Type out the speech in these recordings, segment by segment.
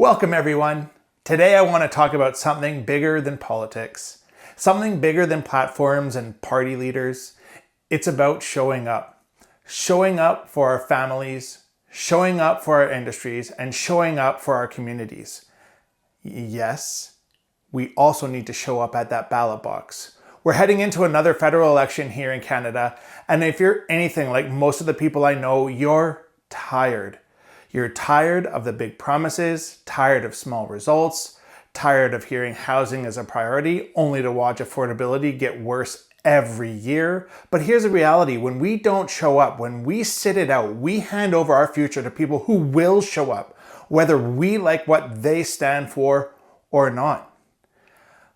Welcome everyone. Today I want to talk about something bigger than politics, something bigger than platforms and party leaders. It's about showing up. Showing up for our families, showing up for our industries, and showing up for our communities. Yes, we also need to show up at that ballot box. We're heading into another federal election here in Canada, and if you're anything like most of the people I know, you're tired. You're tired of the big promises, tired of small results, tired of hearing housing as a priority, only to watch affordability get worse every year. But here's the reality: when we don't show up, when we sit it out, we hand over our future to people who will show up, whether we like what they stand for or not.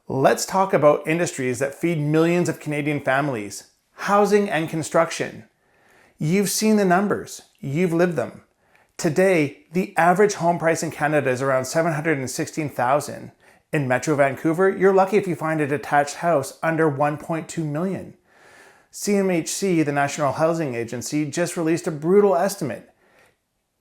Let's talk about industries that feed millions of Canadian families: housing and construction. You've seen the numbers, you've lived them. Today, the average home price in Canada is around $716,000. In Metro Vancouver, you're lucky if you find a detached house under $1.2 million. CMHC, the National Housing Agency, just released a brutal estimate.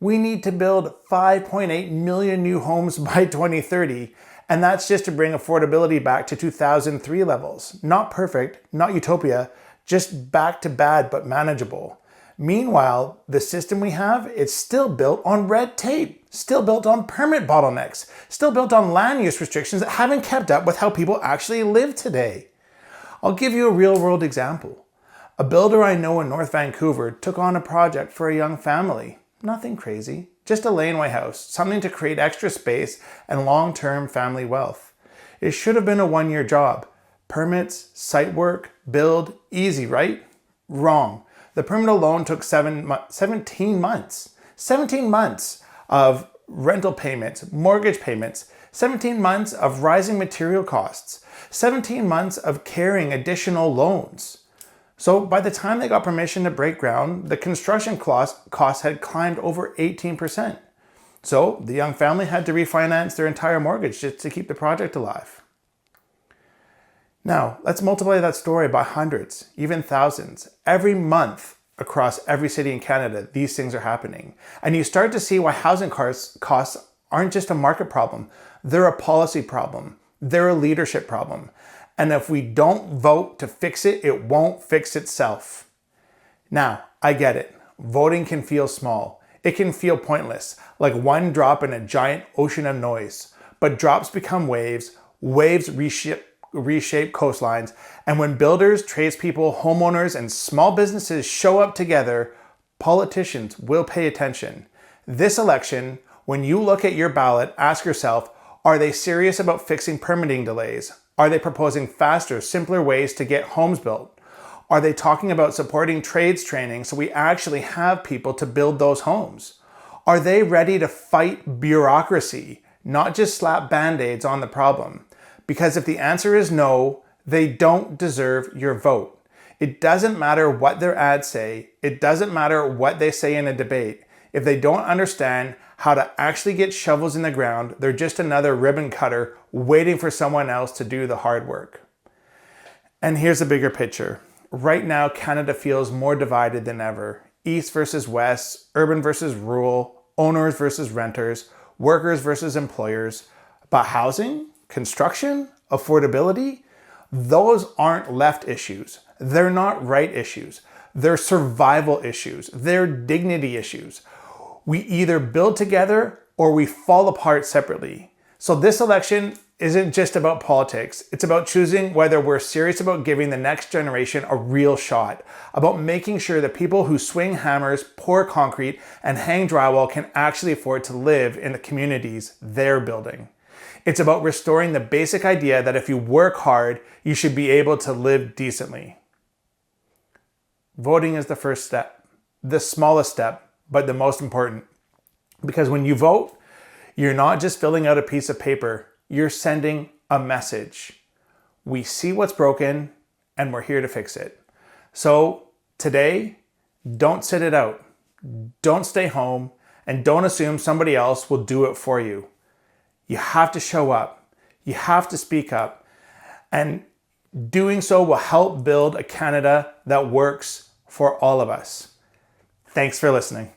We need to build 5.8 million new homes by 2030, and that's just to bring affordability back to 2003 levels. Not perfect, not utopia, just back to bad but manageable. Meanwhile, the system we have is still built on red tape, still built on permit bottlenecks, still built on land use restrictions that haven't kept up with how people actually live today. I'll give you a real-world example. A builder I know in North Vancouver took on a project for a young family. Nothing crazy, just a laneway house, something to create extra space and long-term family wealth. It should have been a one-year job. Permits, site work, build, easy, right? Wrong. The permit alone took 17 months. 17 months of rental payments, mortgage payments, 17 months of rising material costs, 17 months of carrying additional loans. So by the time they got permission to break ground, the construction costs had climbed over 18%. So the young family had to refinance their entire mortgage just to keep the project alive. Now, let's multiply that story by hundreds, even thousands. Every month across every city in Canada, these things are happening. And you start to see why housing costs aren't just a market problem. They're a policy problem. They're a leadership problem. And if we don't vote to fix it, it won't fix itself. Now, I get it. Voting can feel small. It can feel pointless, like one drop in a giant ocean of noise. But drops become waves, waves reshape coastlines, and when builders, tradespeople, homeowners, and small businesses show up together, politicians will pay attention. This election, when you look at your ballot, ask yourself, are they serious about fixing permitting delays? Are they proposing faster, simpler ways to get homes built? Are they talking about supporting trades training so we actually have people to build those homes? Are they ready to fight bureaucracy, not just slap band-aids on the problem? Because if the answer is no, they don't deserve your vote. It doesn't matter what their ads say. It doesn't matter what they say in a debate. If they don't understand how to actually get shovels in the ground, they're just another ribbon cutter waiting for someone else to do the hard work. And here's a bigger picture. Right now, Canada feels more divided than ever. East versus west, urban versus rural, owners versus renters, workers versus employers. But housing? Construction, affordability, those aren't left issues. They're not right issues. They're survival issues. They're dignity issues. We either build together or we fall apart separately. So this election isn't just about politics. It's about choosing whether we're serious about giving the next generation a real shot, about making sure that people who swing hammers, pour concrete, and hang drywall can actually afford to live in the communities they're building. It's about restoring the basic idea that if you work hard, you should be able to live decently. Voting is the first step, the smallest step, but the most important. Because when you vote, you're not just filling out a piece of paper, you're sending a message. We see what's broken and we're here to fix it. So today, don't sit it out. Don't stay home and don't assume somebody else will do it for you. You have to show up. You have to speak up. And doing so will help build a Canada that works for all of us. Thanks for listening.